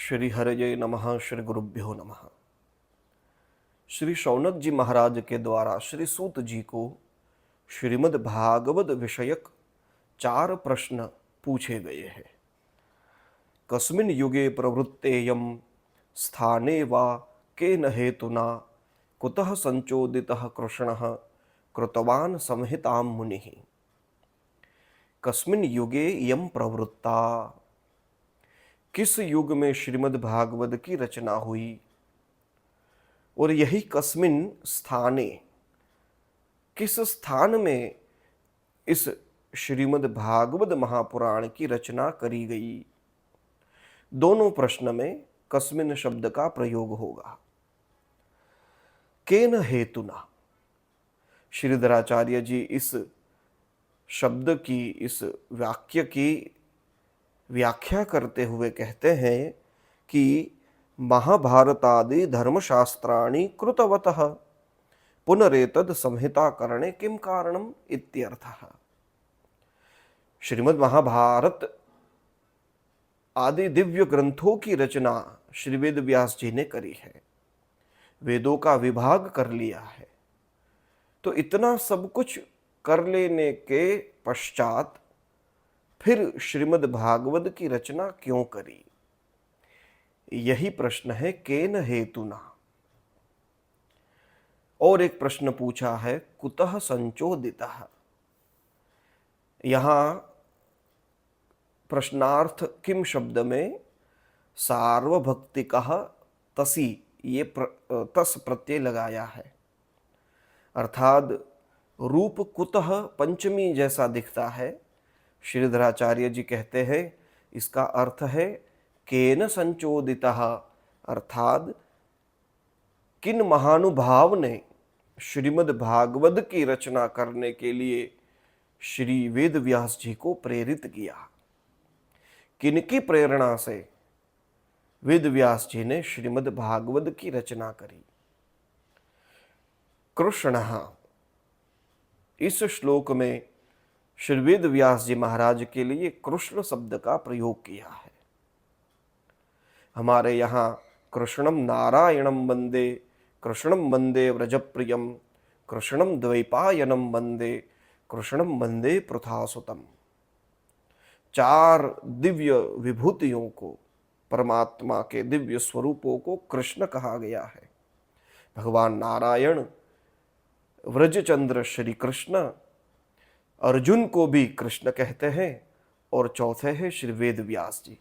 श्री हरये नमः। श्री गुरुभ्यो नमः। श्री शौनक जी महाराज के द्वारा श्री सूत जी को श्रीमद् भागवत विषयक 4 प्रश्न पूछे गए हैं। कस्मिन् युगे प्रवृत्तेयं स्थाने वा केन हेतुना कुतः संचोदितः कृष्णः कृतवान् संहितां मुनिः। कस्मिन् युगे यम प्रवृत्ता, किस युग में श्रीमद् भागवत की रचना हुई, और यही कस्मिन स्थाने, किस स्थान में इस श्रीमद् भागवत महापुराण की रचना करी गई। दोनों प्रश्न में कस्मिन शब्द का प्रयोग होगा। केन हेतुना, श्रीधराचार्य जी इस शब्द की, इस वाक्य की व्याख्या करते हुए कहते हैं कि महाभारतादि धर्मशास्त्राणि कृतवतः पुनरेतद संहिता करणे किम कारणम इत्यर्थः। श्रीमद् महाभारत आदि दिव्य ग्रंथों की रचना श्री वेद व्यास जी ने करी है, वेदों का विभाग कर लिया है। तो इतना सब कुछ कर लेने के पश्चात फिर श्रीमद् भागवत की रचना क्यों करी, यही प्रश्न है केन हेतुना। और एक प्रश्न पूछा है कुतः संचोदितः। यहां प्रश्नार्थ किम शब्द में सार्वभक्तिकः तसी ये तस प्रत्यय लगाया है, अर्थात रूप कुतः पंचमी जैसा दिखता है। श्रीधराचार्य जी कहते हैं इसका अर्थ है केन संचोदितः, अर्थात किन महानुभाव ने श्रीमद् भागवत की रचना करने के लिए श्री वेद व्यास जी को प्रेरित किया। किनकी प्रेरणा से वेद व्यास जी ने श्रीमद् भागवत की रचना करी। कृष्ण, इस श्लोक में श्री वेद व्यास जी महाराज के लिए कृष्ण शब्द का प्रयोग किया है। हमारे यहाँ कृष्णम नारायणम वंदे, कृष्णम वंदे व्रजप्रियम, कृष्णम द्वैपायनम वंदे, कृष्णम वंदे पृथासुतम। 4 दिव्य विभूतियों को, परमात्मा के दिव्य स्वरूपों को कृष्ण कहा गया है। भगवान नारायण, व्रजचंद्र श्री कृष्ण, अर्जुन को भी कृष्ण कहते हैं, और चौथे हैं श्री वेद व्यास जी।